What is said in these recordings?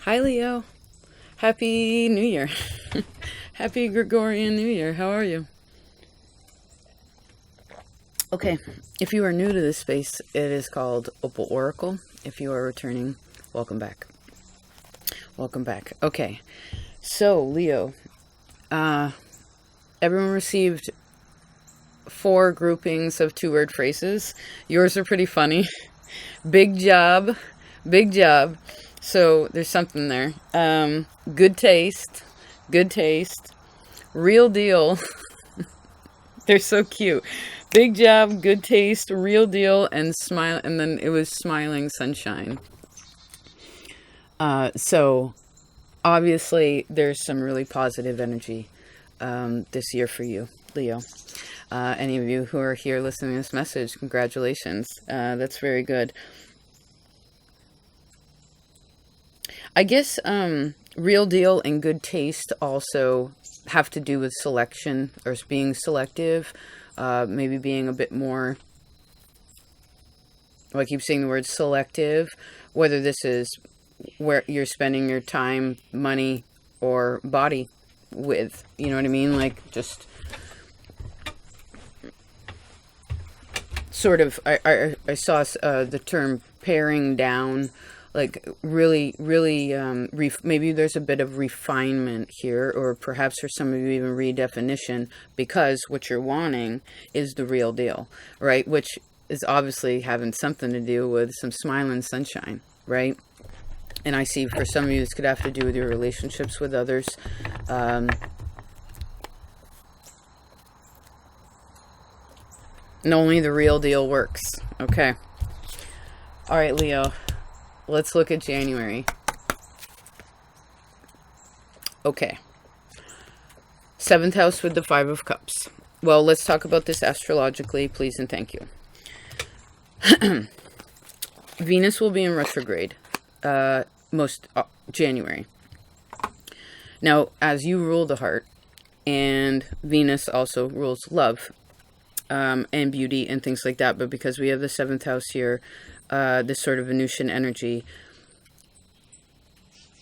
Hi, Leo. Happy New Year. Happy Gregorian New Year. How are you? Okay, if you are new to this space, it is called Opal Oracle. If you are returning, welcome back. Welcome back. Okay, so Leo, uh, everyone received 4 groupings of 2-word phrases. Yours are pretty funny. Big job. Big job. So there's something there. Good taste. Good taste. Real deal. They're so cute. Big job, good taste, real deal, and smile. And then it was smiling sunshine. So obviously, there's some really positive energy this year for you, Leo. Any of you who are here listening to this message, congratulations. That's very good. I guess real deal and good taste also have to do with selection or being selective, maybe being a bit more, I keep saying the word selective, whether this is where you're spending your time, money, or body with, you know what I mean? Like just sort of, I saw the term paring down, like really, really, maybe there's a bit of refinement here, or perhaps for some of you even redefinition, because what you're wanting is the real deal, right? Which is obviously having something to do with some smiling sunshine, right? And I see for some of you, this could have to do with your relationships with others. And only the real deal works. Okay. All right, Leo. Let's look at January. Okay. 7th house with the 5 of Cups. Well, let's talk about this astrologically, please and thank you. Venus will be in retrograde most January. Now, as you rule the heart, and Venus also rules love and beauty and things like that, but because we have the 7th house here, this sort of Venusian energy,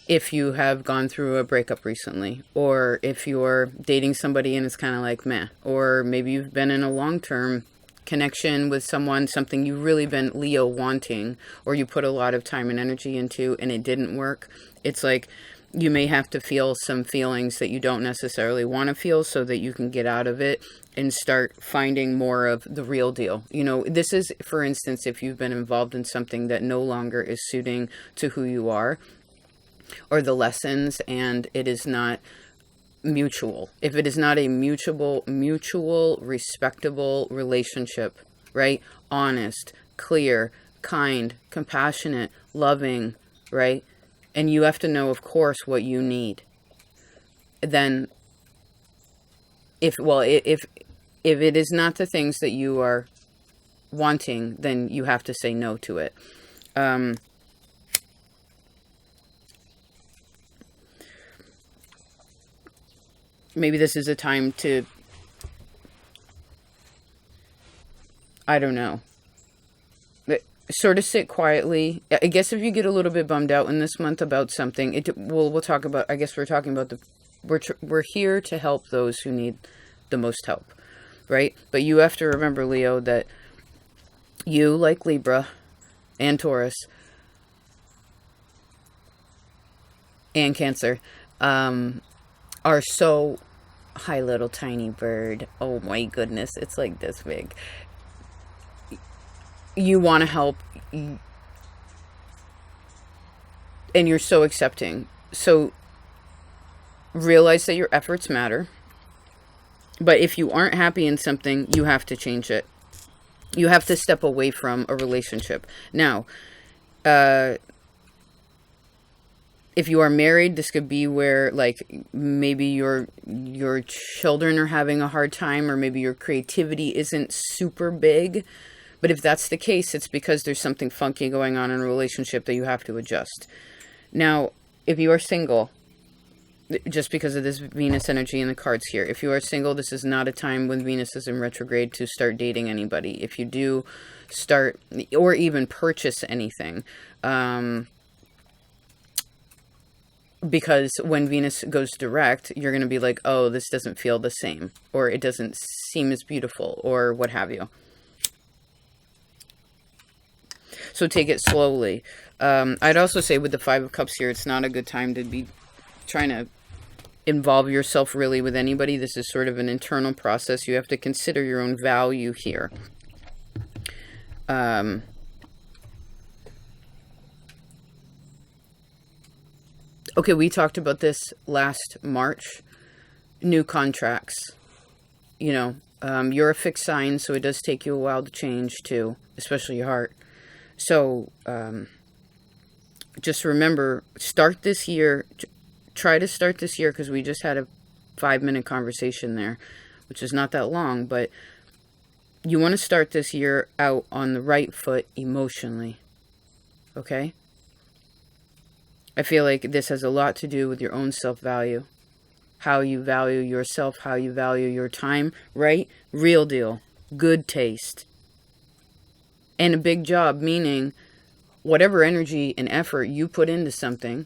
if you have gone through a breakup recently, or if you're dating somebody and it's kind of like meh, or maybe you've been in a long-term connection with someone, something you've really been Leo wanting, or you put a lot of time and energy into and it didn't work, it's like you may have to feel some feelings that you don't necessarily want to feel so that you can get out of it and start finding more of the real deal. You know, this is, for instance, if you've been involved in something that no longer is suiting to who you are or the lessons, and it is not mutual. If it is not a mutual, respectable relationship, right? Honest, clear, kind, compassionate, loving, right? And you have to know, of course, what you need. Then if it is not the things that you are wanting, then you have to say no to it. Maybe this is a time to, I don't know, sort of sit quietly. I guess if you get a little bit bummed out in this month about something, we'll talk about, I guess we're talking about we're here to help those who need the most help, right? But you have to remember, Leo, that you, like Libra and Taurus and Cancer, are so, hi little tiny bird, oh my goodness, it's like this big. You want to help, and you're so accepting. So realize that your efforts matter. But if you aren't happy in something, you have to change it. You have to step away from a relationship. Now, if you are married, this could be where, like, maybe your children are having a hard time, or maybe your creativity isn't super big. But if that's the case, it's because there's something funky going on in a relationship that you have to adjust. Now, if you are single, just because of this Venus energy in the cards here, if you are single, this is not a time when Venus is in retrograde to start dating anybody. If you do start, or even purchase anything, Because when Venus goes direct, you're going to be like, oh, this doesn't feel the same, or it doesn't seem as beautiful, or what have you. So take it slowly. I'd also say with the Five of Cups here, it's not a good time to be trying to involve yourself really with anybody. This is sort of an internal process. You have to consider your own value here. Okay, we talked about this last March. New contracts. You know, you're a fixed sign, so it does take you a while to change too, especially your heart. So just remember, start this year. Try to start this year, because we just had a 5-minute conversation there, which is not that long, but you want to start this year out on the right foot emotionally. Okay? I feel like this has a lot to do with your own self-value. How you value yourself, how you value your time, right? Real deal. Good taste. And a big job, meaning whatever energy and effort you put into something,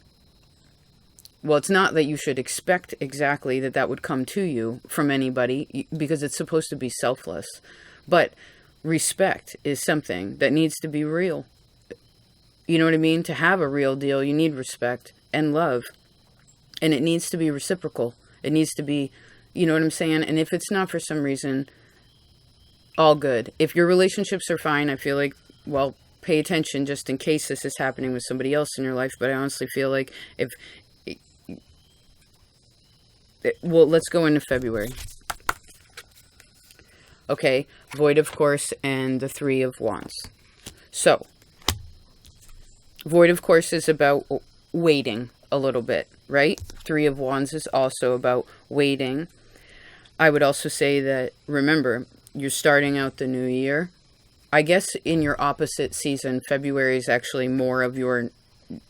well, it's not that you should expect exactly that would come to you from anybody, because it's supposed to be selfless. But respect is something that needs to be real. You know what I mean? To have a real deal, you need respect and love. And it needs to be reciprocal. It needs to be, you know what I'm saying? And if it's not for some reason, all good. If your relationships are fine, I feel like, well, pay attention just in case this is happening with somebody else in your life. But I honestly feel like well, let's go into February. Okay, Void of Course and the Three of Wands. So, Void of Course is about waiting a little bit, right? Three of Wands is also about waiting. I would also say that, remember, you're starting out the new year. I guess in your opposite season, February is actually more of your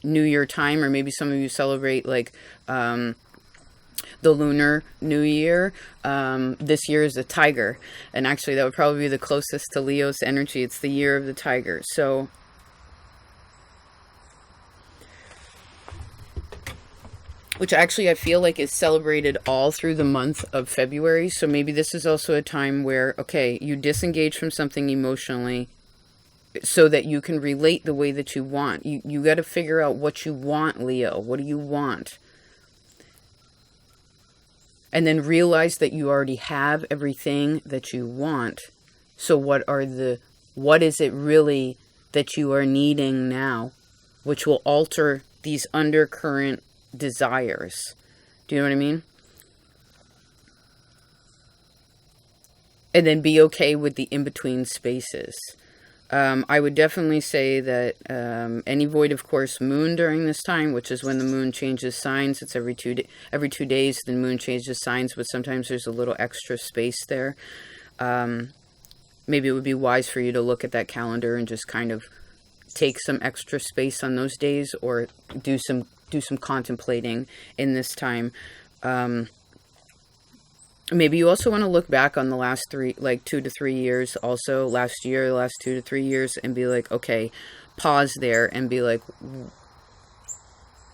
New Year time, or maybe some of you celebrate like the Lunar New Year. This year is the Tiger, and actually that would probably be the closest to Leo's energy. It's the year of the Tiger. So which actually I feel like is celebrated all through the month of February. So maybe this is also a time where, okay, you disengage from something emotionally so that you can relate the way that you want. You got to figure out what you want, Leo. What do you want? And then realize that you already have everything that you want. So what is it really that you are needing now, which will alter these undercurrent desires? Do you know what I mean? And then be okay with the in-between spaces. I would definitely say that any void, of course, moon during this time, which is when the moon changes signs. It's every 2 days the moon changes signs, but sometimes there's a little extra space there. Maybe it would be wise for you to look at that calendar and just kind of take some extra space on those days, or do some contemplating in this time. Maybe you also want to look back on the last 2 to 3 years, also last year, the last 2 to 3 years, and be like, okay, pause there and be like,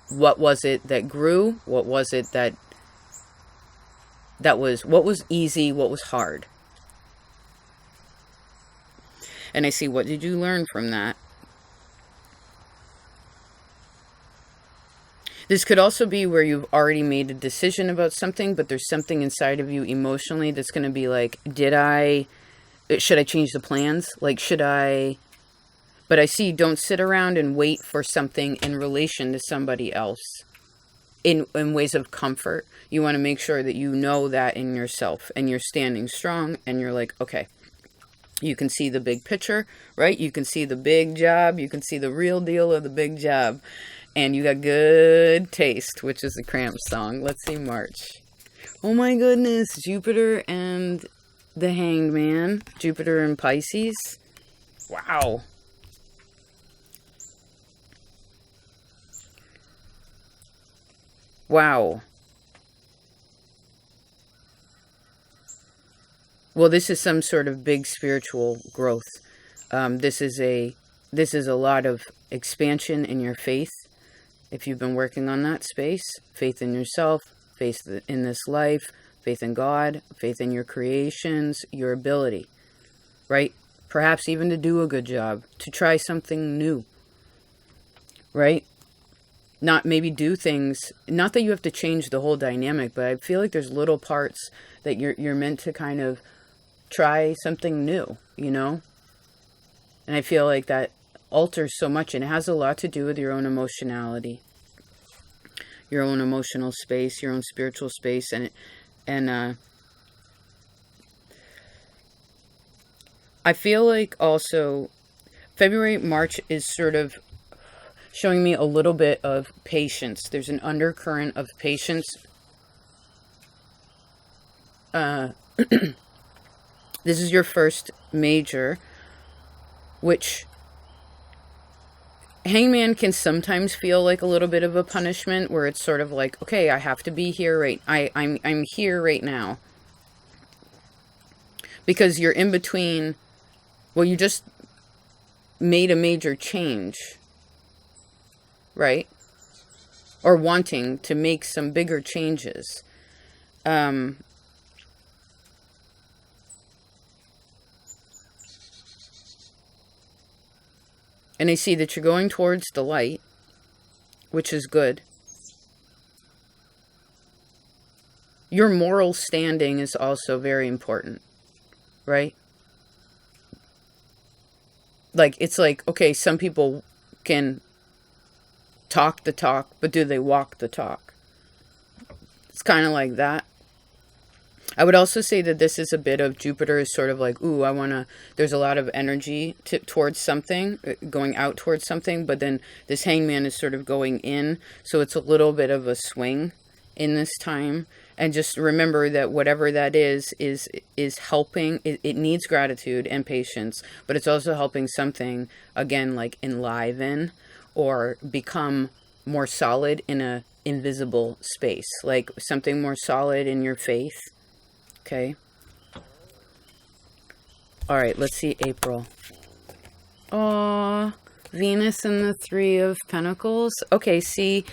what was it that grew? What was it what was easy? What was hard? And I see, what did you learn from that? This could also be where you've already made a decision about something, but there's something inside of you emotionally that's going to be like, should I change the plans? But I see, don't sit around and wait for something in relation to somebody else in ways of comfort. You want to make sure that you know that in yourself, and you're standing strong, and you're like, okay, you can see the big picture, right? You can see the big job. You can see the real deal of the big job. And you got good taste, which is the Cramps song. Let's see, March. Oh my goodness, Jupiter and the Hanged Man. Jupiter and Pisces. Wow. Wow. Well, this is some sort of big spiritual growth. This is a lot of expansion in your faith. If you've been working on that space, faith in yourself, faith in this life, faith in God, faith in your creations, your ability, right? Perhaps even to do a good job, to try something new, right? Not maybe do things, not that you have to change the whole dynamic, but I feel like there's little parts that you're meant to kind of try something new, you know? And I feel like that alters so much, and it has a lot to do with your own emotionality, your own emotional space, your own spiritual space, and I feel like also February, March is sort of showing me a little bit of patience. There's an undercurrent of patience. This is your first major, which Hangman can sometimes feel like a little bit of a punishment, where it's sort of like, okay, I have to be here I'm here right now. Because you're in between, well, you just made a major change, right? Or wanting to make some bigger changes. And I see that you're going towards the light, which is good. Your moral standing is also very important, right? Like, it's like, okay, some people can talk the talk, but do they walk the talk? It's kind of like that. I would also say that this is a bit of Jupiter is sort of like, ooh, there's a lot of energy towards something, going out towards something, but then this Hangman is sort of going in, so it's a little bit of a swing in this time. And just remember that whatever that is helping, it needs gratitude and patience, but it's also helping something, again, like enliven or become more solid in a invisible space, like something more solid in your faith. Okay. All right, let's see April. Aww, Venus and the Three of Pentacles. Okay, see,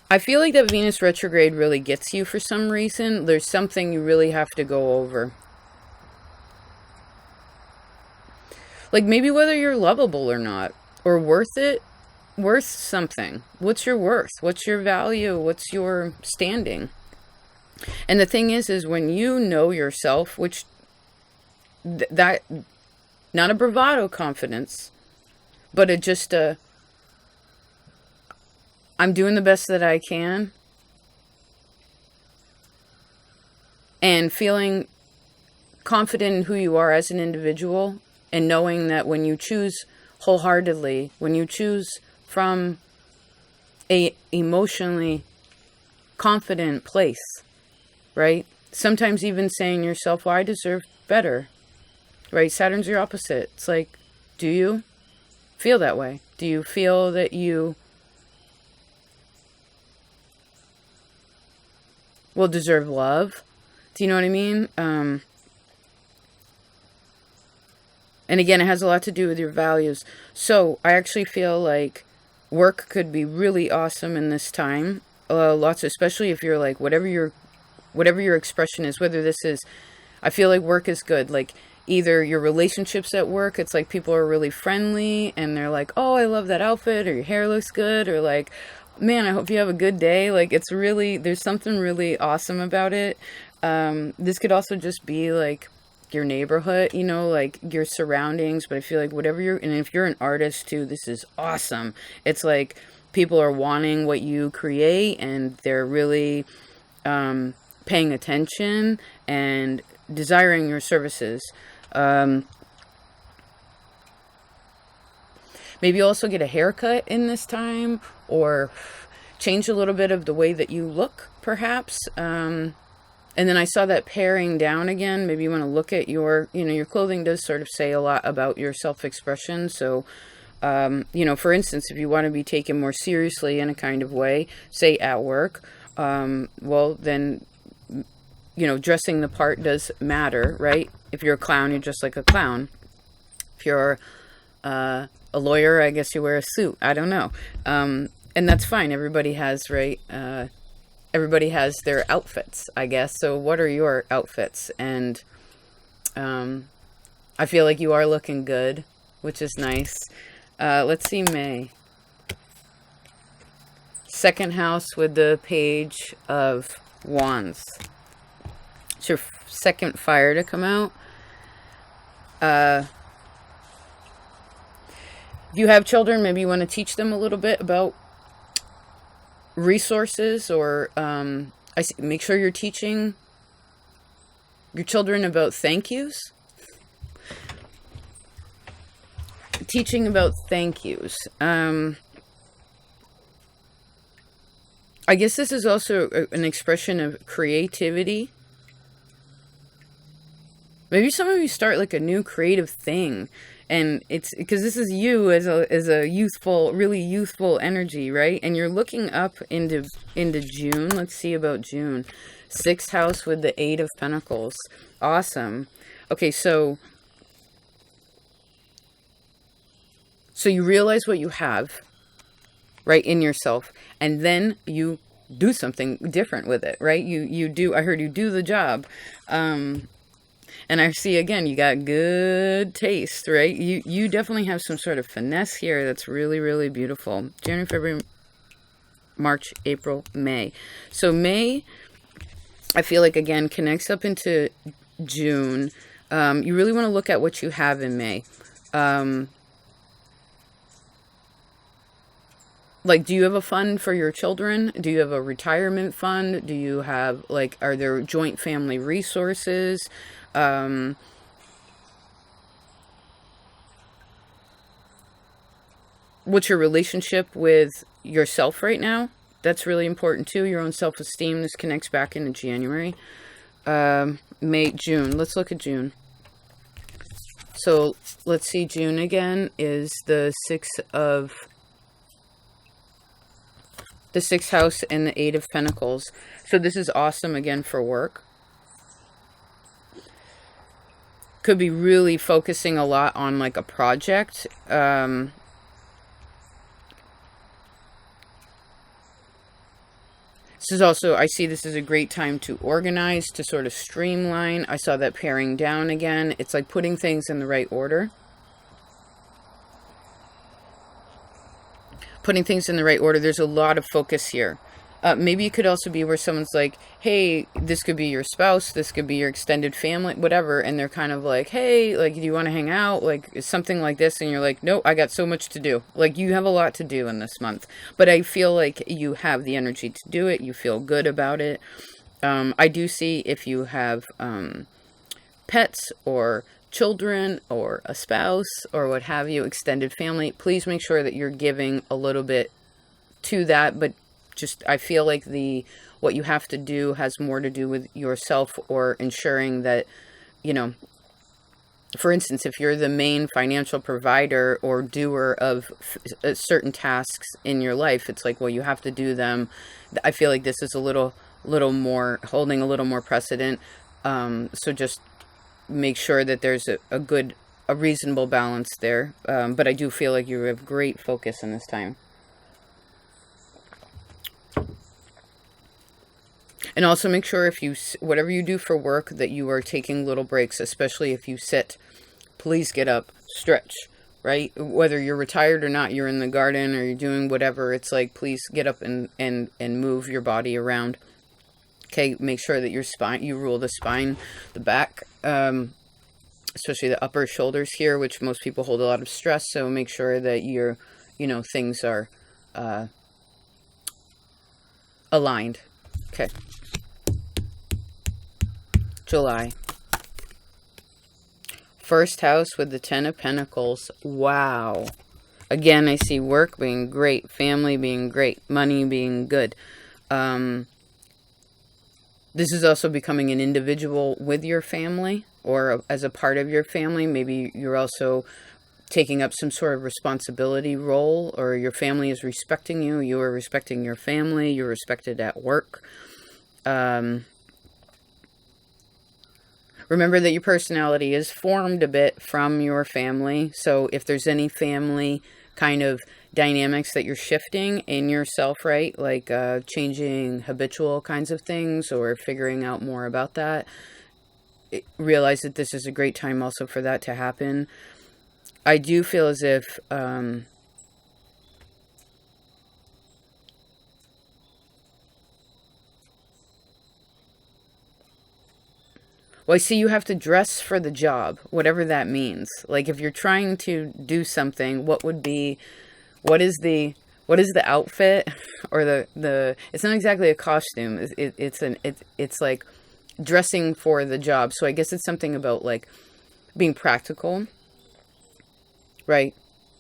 I feel like that Venus retrograde really gets you for some reason. There's something you really have to go over. Like maybe whether you're lovable or not, or worth it, worth something. What's your worth? What's your value? What's your standing? And the thing is when you know yourself, which that, not a bravado confidence, but I'm doing the best that I can, and feeling confident in who you are as an individual, and knowing that when you choose wholeheartedly, when you choose from a emotionally confident place, right? Sometimes even saying to yourself, well, I deserve better, right? Saturn's your opposite. It's like, do you feel that way? Do you feel that you will deserve love? Do you know what I mean? And again, it has a lot to do with your values. So I actually feel like work could be really awesome in this time. Especially if you're like, whatever your expression is, whether this is, I feel like work is good. Like either your relationships at work, it's like people are really friendly and they're like, oh, I love that outfit, or your hair looks good, or like, man, I hope you have a good day. Like it's really, there's something really awesome about it. This could also just be like your neighborhood, you know, like your surroundings, but I feel like and if you're an artist too, this is awesome. It's like people are wanting what you create and they're really, paying attention and desiring your services. Maybe also get a haircut in this time, or change a little bit of the way that you look, perhaps. And then I saw that paring down again. Maybe you want to look at your clothing does sort of say a lot about your self-expression. So, for instance, if you want to be taken more seriously in a kind of way, say at work, well, then, dressing the part does matter, right? If you're a clown, you're just like a clown. If you're a lawyer, I guess you wear a suit. I don't know. And that's fine. Everybody has, right? Everybody has their outfits, I guess. So what are your outfits? And I feel like you are looking good, which is nice. Let's see, May. Second house with the Page of Wands. It's your second fire to come out. If you have children, maybe you want to teach them a little bit about resources, or make sure you're teaching your children about thank yous. Teaching about thank yous. I guess this is also an expression of creativity. Maybe some of you start like a new creative thing, and it's because this is you as a youthful, really youthful energy, right? And you're looking up into June. Let's see about June. Sixth house with the Eight of Pentacles. Awesome. Okay, so you realize what you have, right, in yourself, and then you do something different with it, right? You do. I heard you do the job. And I see, again, you got good taste, right? You definitely have some sort of finesse here that's really, really beautiful. January, February, March, April, May. So May, I feel like, again, connects up into June. You really want to look at what you have in May. Like, do you have a fund for your children? Do you have a retirement fund? Do you have, like, are there joint family resources? What's your relationship with yourself right now? That's really important too. Your own self-esteem. This connects back into January. May, June. Let's look at June. So let's see. June again is the sixth house and the Eight of Pentacles. So this is awesome again for work. Could be really focusing a lot on like a project. This is also, I see this as a great time to organize, to sort of streamline. I saw that paring down again. It's like putting things in the right order. Putting things in the right order. There's a lot of focus here. Maybe it could also be where someone's like, hey, this could be your spouse, this could be your extended family, whatever, and they're kind of like, hey, like, do you want to hang out? Like, something like this, and you're like, no, I got so much to do. Like, you have a lot to do in this month. But I feel like you have the energy to do it. You feel good about it. I do see if you have pets or children or a spouse or what have you, extended family, please make sure that you're giving a little bit to that. But just, I feel like what you have to do has more to do with yourself, or ensuring that, you know, for instance, if you're the main financial provider or doer of certain tasks in your life, it's like, well, you have to do them. I feel like this is a little more, holding a little more precedent. So just make sure that there's a reasonable balance there. But I do feel like you have great focus in this time. And also make sure whatever you do for work, that you are taking little breaks, especially if you sit. Please get up, stretch, right? Whether you're retired or not, you're in the garden or you're doing whatever, it's like, please get up and move your body around. Okay, make sure that your spine, you rule the spine, the back, especially the upper shoulders here, which most people hold a lot of stress. So make sure that things are aligned. Okay. July. First house with the Ten of Pentacles. Wow. Again, I see work being great, family being great, money being good. This is also becoming an individual with your family, or as a part of your family. Maybe you're also taking up some sort of responsibility role, or your family is respecting you. You are respecting your family. You're respected at work. Remember that your personality is formed a bit from your family. So if there's any family kind of dynamics that you're shifting in yourself, right? Like changing habitual kinds of things or figuring out more about that. Realize that this is a great time also for that to happen. I do feel as if well, I see you have to dress for the job, whatever that means. Like if you're trying to do something, what is the outfit or the it's not exactly a costume. It's like dressing for the job. So I guess it's something about like being practical, right?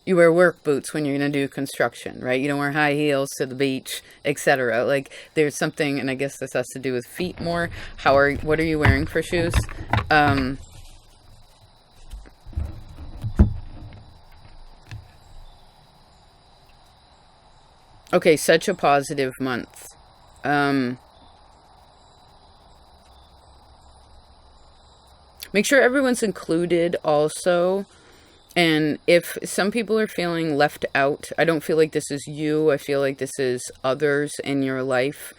You wear work boots when you're going to do construction, right? You don't wear high heels to the beach, etc. Like there's something, and I guess this has to do with feet more. What are you wearing for shoes? Okay, such a positive month. Make sure everyone's included also. And if some people are feeling left out, I don't feel like this is you. I feel like this is others in your life.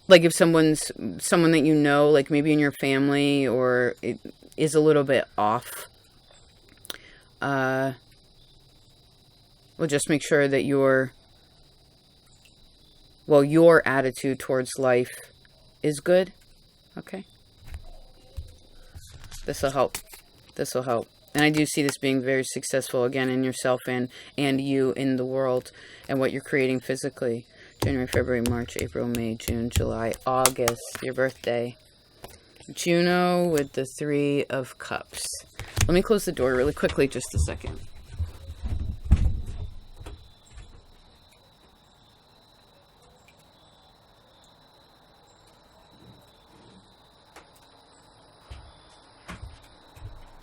Like if someone that you know, like maybe in your family, or it is a little bit off, well, just make sure that your attitude towards life is good. Okay. This will help. This will help. And I do see this being very successful again in yourself and you in the world and what you're creating physically. January, February, March, April, May, June, July, August, your birthday. Juno with the 3 of Cups. Let me close the door really quickly, just a second.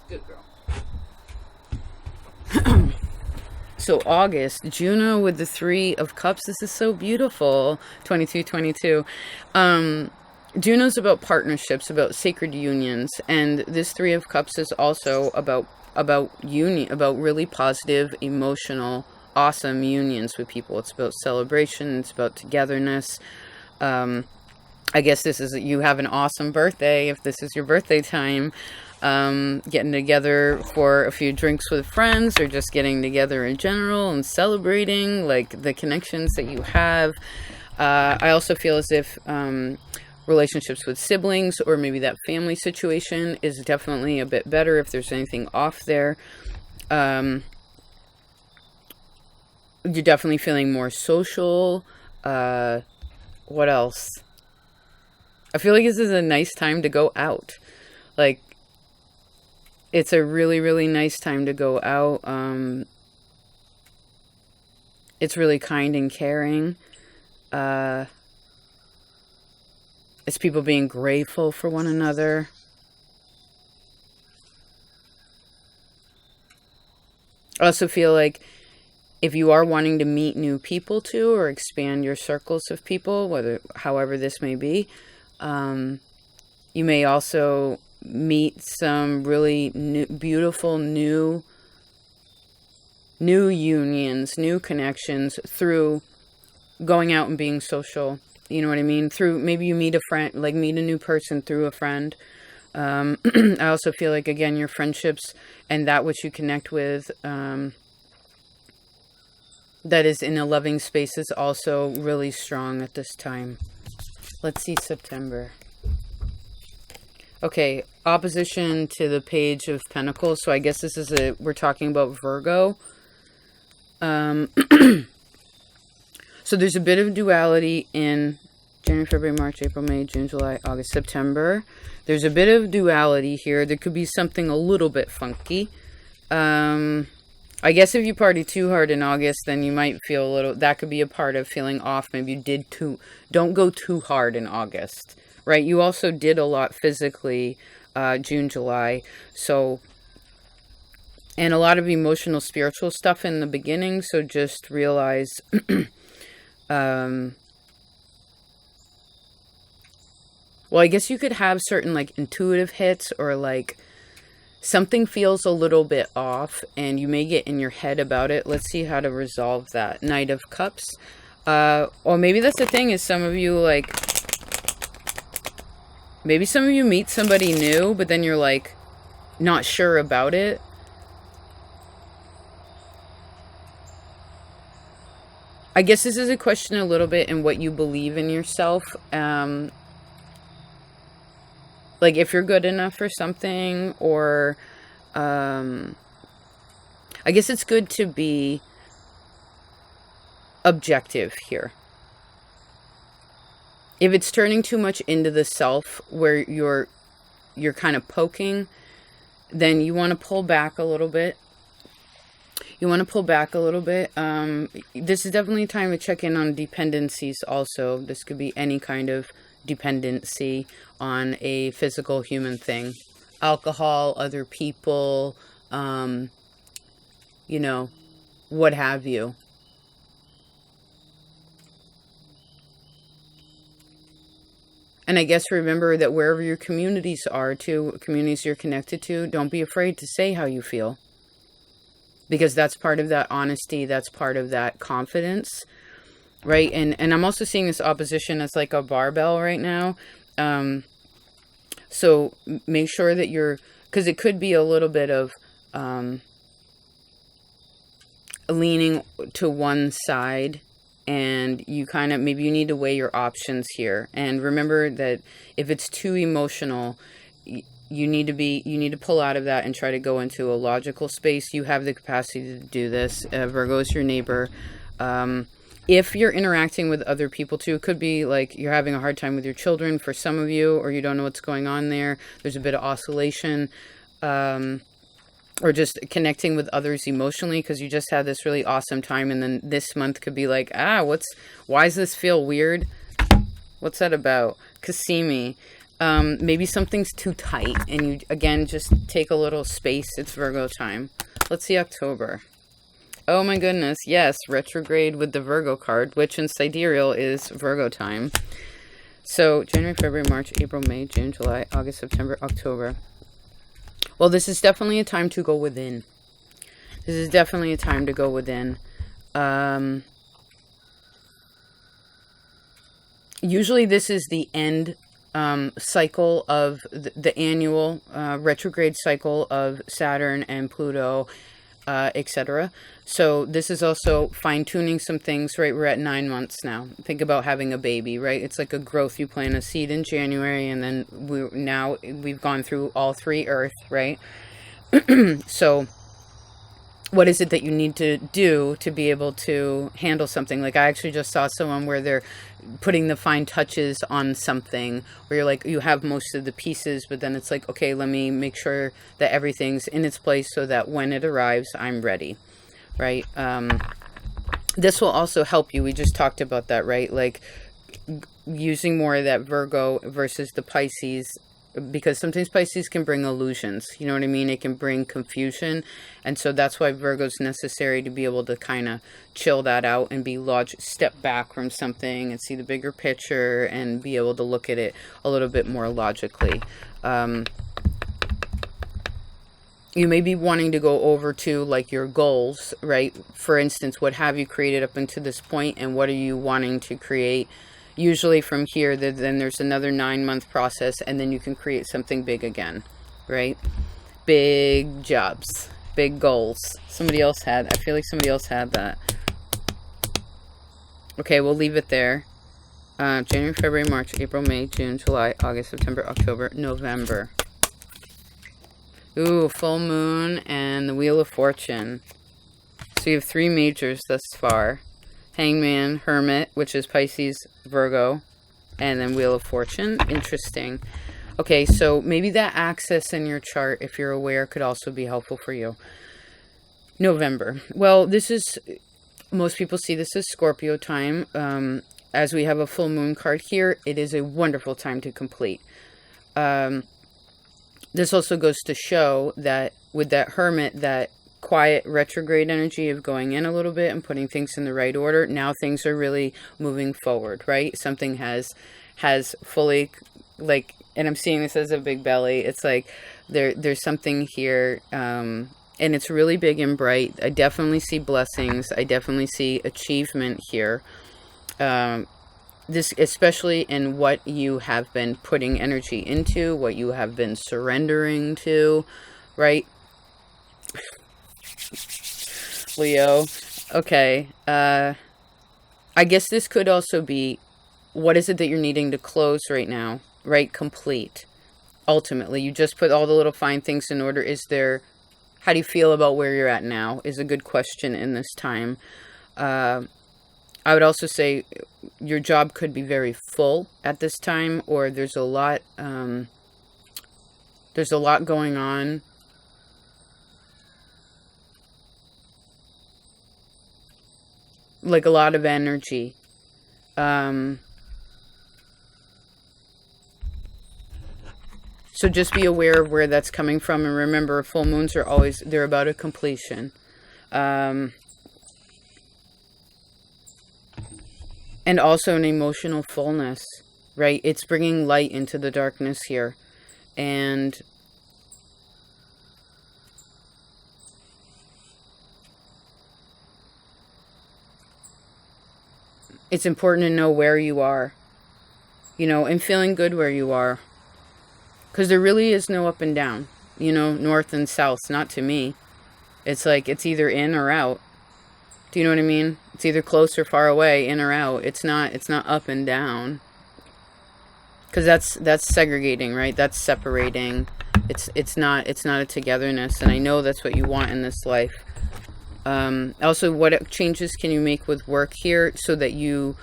Good girl. So August, Juno with the 3 of Cups. This is so beautiful. 2222. Juno's about partnerships, about sacred unions, and this 3 of Cups is also about union, about really positive, emotional, awesome unions with people. It's about celebration. It's about togetherness. I guess you have an awesome birthday if this is your birthday time. Getting together for a few drinks with friends, or just getting together in general and celebrating like the connections that you have. I also feel as if relationships with siblings, or maybe that family situation, is definitely a bit better if there's anything off there. You're definitely feeling more social. What else? I feel like this is a nice time to go out. Like, it's a really, really nice time to go out. It's really kind and caring. It's people being grateful for one another. I also feel like if you are wanting to meet new people too, or expand your circles of people, however this may be, you may also meet some really beautiful new unions, new connections through going out and being social. You know what I mean? Through, maybe you meet a friend, like meet a new person through a friend. I also feel like, again, your friendships and that which you connect with, that is in a loving space, is also really strong at this time. Let's see September. Okay, opposition to the Page of Pentacles. So I guess this is we're talking about Virgo. So there's a bit of duality in January, February, March, April, May, June, July, August, September. There's a bit of duality here. There could be something a little bit funky. I guess if you party too hard in August, then you might feel that could be a part of feeling off. Maybe you don't go too hard in August. Right, you also did a lot physically, June, July, so, and a lot of emotional, spiritual stuff in the beginning, so just realize, Well, I guess you could have certain like intuitive hits, or like something feels a little bit off and you may get in your head about it. Let's see how to resolve that. Knight of Cups. Or maybe that's the thing, is some of you like, maybe some of you meet somebody new, but then you're like not sure about it. I guess this is a question a little bit in what you believe in yourself. Like if you're good enough for something, or I guess it's good to be objective here. If it's turning too much into the self, where you're kind of poking, then you want to pull back a little bit. This is definitely a time to check in on dependencies also. This could be any kind of dependency on a physical human thing. Alcohol, other people, you know, what have you. And I guess remember that wherever your communities are too, communities you're connected to, don't be afraid to say how you feel. Because that's part of that honesty, that's part of that confidence, right? And I'm also seeing this opposition as like a barbell right now. So make sure that you're, because it could be a little bit of leaning to one side, and you kind of, maybe you need to weigh your options here. And remember that if it's too emotional, you need to pull out of that and try to go into a logical space. You have the capacity to do this. Virgo is your neighbor. If you're interacting with other people too, it could be like you're having a hard time with your children for some of you, or you don't know what's going on there. There's a bit of oscillation, or just connecting with others emotionally because you just had this really awesome time. And then this month could be like, why does this feel weird? What's that about? Cassimi. Maybe something's too tight and you, again, just take a little space. It's Virgo time. Let's see October. Oh my goodness. Yes. Retrograde with the Virgo card, which in sidereal is Virgo time. So January, February, March, April, May, June, July, August, September, October. Well, this is definitely a time to go within. This is definitely a time to go within. Usually this is the end cycle of the annual retrograde cycle of Saturn and Pluto, etc. So this is also fine-tuning some things, right? We're at 9 months now. Think about having a baby, right? It's like a growth. You plant a seed in January, and then we've gone through all 3 Earth, right? So what is it that you need to do to be able to handle something? Like I actually just saw someone where they're putting the fine touches on something, where you're like, you have most of the pieces, but then it's like, okay, let me make sure that everything's in its place so that when it arrives, I'm ready, right? This will also help you. We just talked about that, right? Like using more of that Virgo versus the Pisces, because sometimes Pisces can bring illusions, you know what I mean? It can bring confusion. And so that's why Virgo's necessary, to be able to kind of chill that out and be step back from something and see the bigger picture and be able to look at it a little bit more logically. You may be wanting to go over to like your goals, right? For instance, what have you created up until this point, and what are you wanting to create? Usually from here, then there's another 9-month process, and then you can create something big again, right? Big jobs, big goals. I feel like somebody else had that. Okay, we'll leave it there. January, February, March, April, May, June, July, August, September, October, November. Ooh, full moon and the Wheel of Fortune. So you have 3 majors thus far. Hangman, Hermit, which is Pisces, Virgo, and then Wheel of Fortune. Interesting. Okay, so maybe that axis in your chart, if you're aware, could also be helpful for you. November. Well, most people see this as Scorpio time. As we have a full moon card here, it is a wonderful time to complete. This also goes to show that with that Hermit, that quiet retrograde energy of going in a little bit and putting things in the right order. Now things are really moving forward, right? Something has fully like, and I'm seeing this as a big belly. It's like there's something here, and it's really big and bright. I definitely see blessings. I definitely see achievement here. This, especially in what you have been putting energy into, what you have been surrendering to, right? Leo. Okay. I guess this could also be, what is it that you're needing to close right now, right? Complete. Ultimately, you just put all the little fine things in order. Is there, how do you feel about where you're at now is a good question in this time. I would also say your job could be very full at this time, or there's a lot going on. Like a lot of energy. So just be aware of where that's coming from. And remember, full moons are always, they're about a completion. And also an emotional fullness, right? It's bringing light into the darkness here. And it's important to know where you are, and feeling good where you are. Because there really is no up and down, north and south, not to me. It's like, it's either in or out. Do you know what I mean? It's either close or far away, in or out. It's not up and down. Because that's segregating, right? That's separating. It's not a togetherness. And I know that's what you want in this life. Also, what changes can you make with work here so that you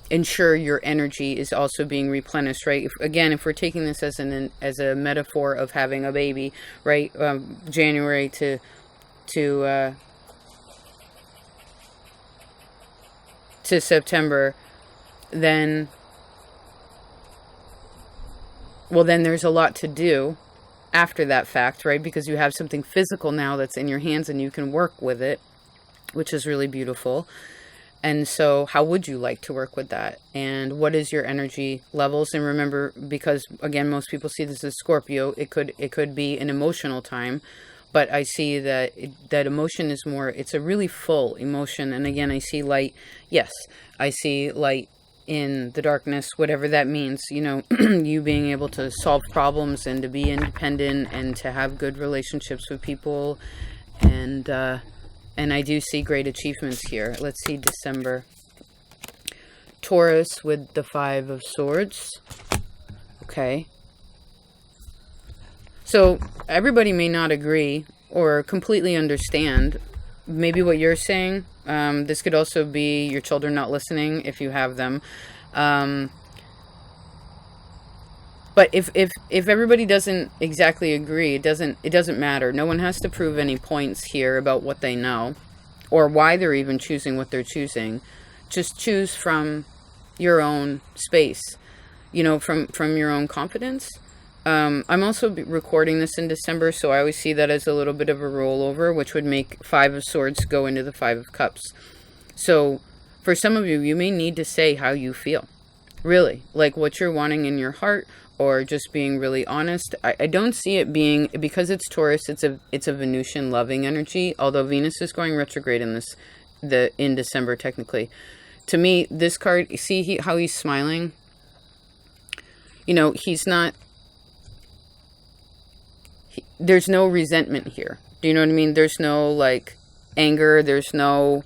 ensure your energy is also being replenished, right? If we're taking this as a metaphor of having a baby, right? January to September, then there's a lot to do after that fact, right? Because you have something physical now that's in your hands and you can work with it, which is really beautiful. And so how would you like to work with that? And what is your energy levels? And remember, because again, most people see this as Scorpio, it could be an emotional time, but I see that emotion is more, it's a really full emotion. And again, I see light. Yes, I see light in the darkness, whatever that means, you being able to solve problems and to be independent and to have good relationships with people. And I do see great achievements here. Let's see December. Taurus with the 5 of Swords. Okay. So everybody may not agree or completely understand maybe what you're saying. This could also be your children not listening if you have them. But if everybody doesn't exactly agree, it doesn't matter. No one has to prove any points here about what they know or why they're even choosing what they're choosing. Just choose from your own space, from your own confidence. I'm also recording this in December, so I always see that as a little bit of a rollover, which would make 5 of Swords go into the 5 of Cups. So for some of you, you may need to say how you feel, really, like what you're wanting in your heart, or just being really honest. I don't see it being, because it's Taurus, it's a Venusian loving energy, although Venus is going retrograde in December technically. To me, this card, see how he's smiling? He's not, there's no resentment here. Do you know what I mean? There's no anger, there's no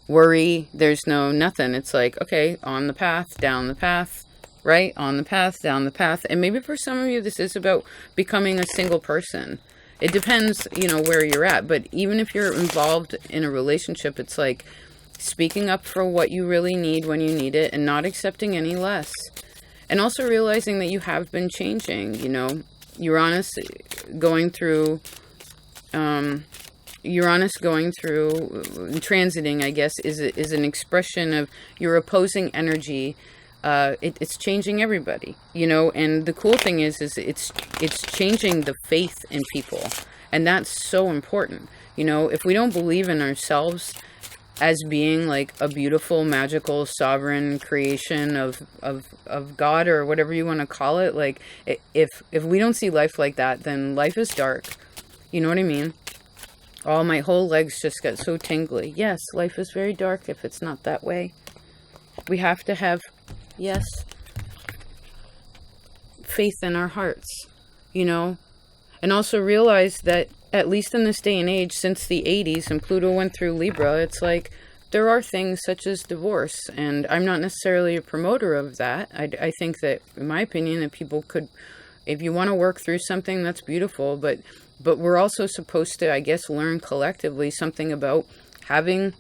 worry, there's no nothing. It's like, okay, on the path, down the path, right? On the path, down the path. And maybe for some of you, this is about becoming a single person. It depends, where you're at. But even if you're involved in a relationship, it's like speaking up for what you really need when you need it and not accepting any less. And also realizing that you have been changing, Uranus going through, transiting, I guess, is an expression of your opposing energy. It's changing everybody, and the cool thing is it's changing the faith in people. And that's so important. If we don't believe in ourselves, as being like a beautiful, magical, sovereign creation of God, or whatever you want to call it. Like, if we don't see life like that, then life is dark. You know what I mean? Oh, my whole legs just get so tingly. Yes, life is very dark if it's not that way. We have to have, yes, faith in our hearts, you know? And also realize that, at least in this day and age, since the 80s and Pluto went through Libra, it's like there are things such as divorce. And I'm not necessarily a promoter of that. I think that, in my opinion, that people could, if you want to work through something, that's beautiful. But we're also supposed to, I guess, learn collectively something about having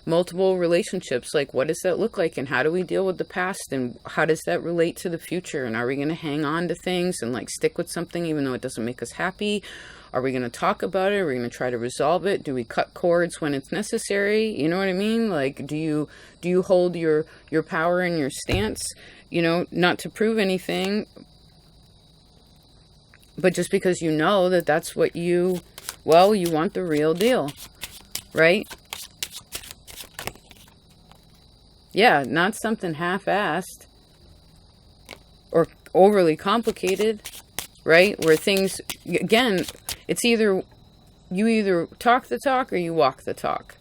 multiple relationships. Like, what does that look like, and how do we deal with the past, and how does that relate to the future? And are we going to hang on to things and like stick with something even though it doesn't make us happy? Are we going to talk about it? Are we going to try to resolve it? Do we cut cords when it's necessary? You know what I mean? Like, do you hold your power and your stance, you know, not to prove anything, but just because you know that that's what you want the real deal, right? Yeah, not something half-assed or overly complicated, right? Where things, again, it's either talk the talk or you walk the talk.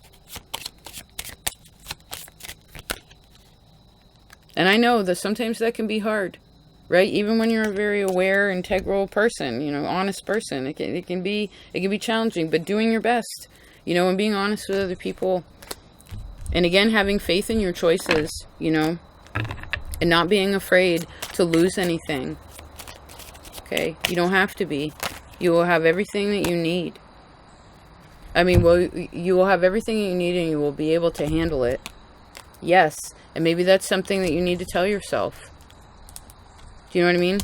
And I know that sometimes that can be hard, right? Even when you're a very aware, integral person, you know, honest person, it can be challenging, but doing your best, you know, and being honest with other people. And again, having faith in your choices, you know, and not being afraid to lose anything. Okay, you don't have to be. You will have everything that you need. I mean, well, you will have everything that you need, and you will be able to handle it. Yes, and maybe that's something that you need to tell yourself. Do you know what I mean?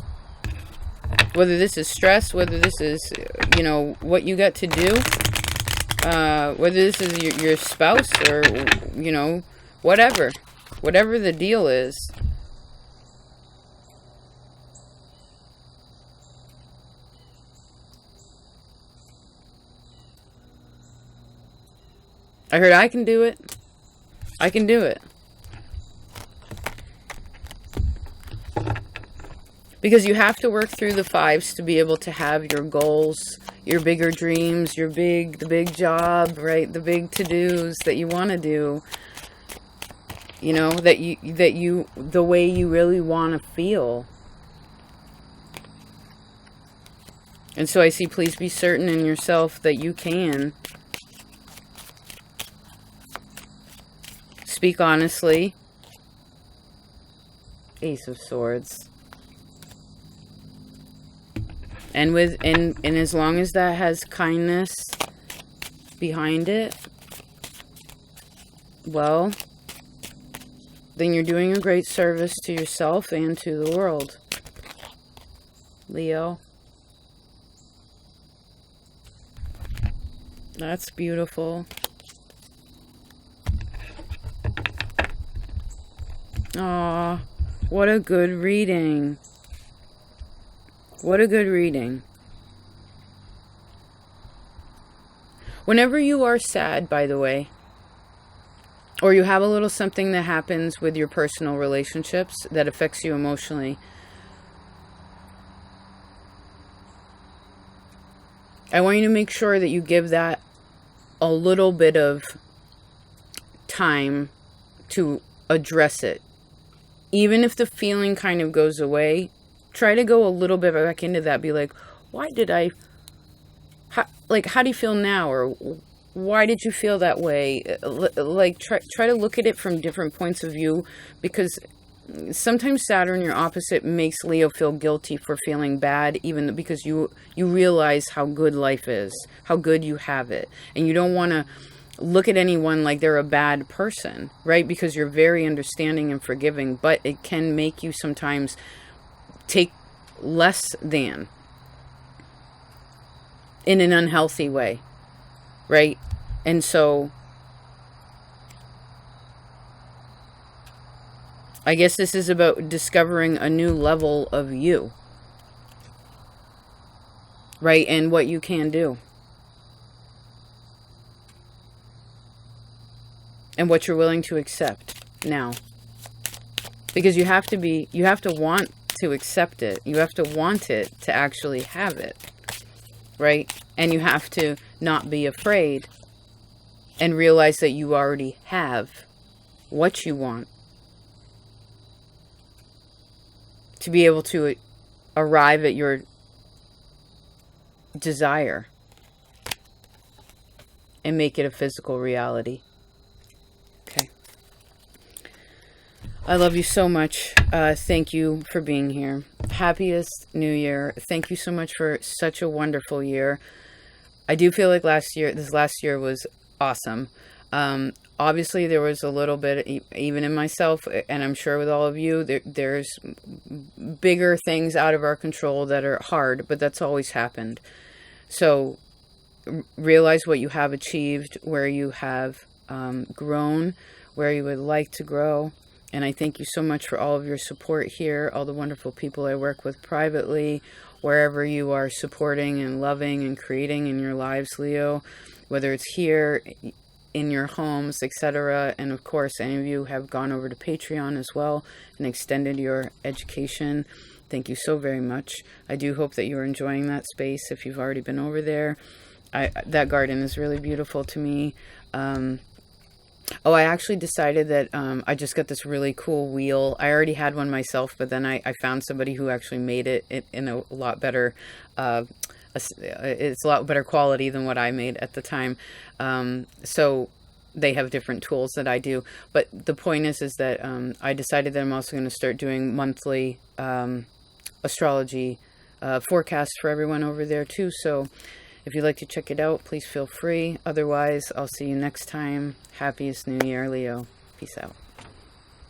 Whether this is stress, whether this is, you know, what you got to do, whether this is your spouse, or, you know, whatever the deal is. I heard I can do it. I can do it. Because you have to work through the fives to be able to have your goals, your bigger dreams, the big job, right? The big to-dos that you want to do. You know, the way you really want to feel. And so I see, please be certain in yourself that you can. Speak honestly. Ace of Swords. And as long as that has kindness behind it, well, then you're doing a great service to yourself and to the world, Leo. That's beautiful. Aw, what a good reading. What a good reading. Whenever you are sad, by the way, or you have a little something that happens with your personal relationships that affects you emotionally, I want you to make sure that you give that a little bit of time to address it. Even if the feeling kind of goes away, try to go a little bit back into that. Be like, how do you feel now? Or why did you feel that way? Like, try to look at it from different points of view, because sometimes Saturn, your opposite, makes Leo feel guilty for feeling bad, even because you realize how good life is, how good you have it. And you don't want to look at anyone like they're a bad person, right? Because you're very understanding and forgiving, but it can make you sometimes take less than in an unhealthy way, right? And so I guess this is about discovering a new level of you, right? And what you can do. and what you're willing to accept now. Because you have to want to accept it. You have to want it to actually have it, right? And you have to not be afraid and realize that you already have what you want. To be able to arrive at your desire and make it a physical reality. Okay. I love you so much. Thank you for being here. Happiest New Year. Thank you so much for such a wonderful year. I do feel like this last year was awesome. Obviously, there was a little bit, even in myself, and I'm sure with all of you, there's bigger things out of our control that are hard, but that's always happened. So realize what you have achieved, where you have grown, where you would like to grow. And I thank you so much for all of your support here, all the wonderful people I work with privately, wherever you are supporting and loving and creating in your lives, Leo, whether it's here, in your homes, etc. And of course, any of you have gone over to Patreon as well and extended your education. Thank you so very much. I do hope that you're enjoying that space if you've already been over there. That garden is really beautiful to me. I actually decided that I just got this really cool wheel. I already had one myself, but then I found somebody who actually made it in a lot better it's a lot better quality than what I made at the time. So they have different tools that I do. But the point is that I decided that I'm also going to start doing monthly astrology forecasts for everyone over there too. So if you'd like to check it out, please feel free. Otherwise, I'll see you next time. Happiest New Year, Leo. Peace out.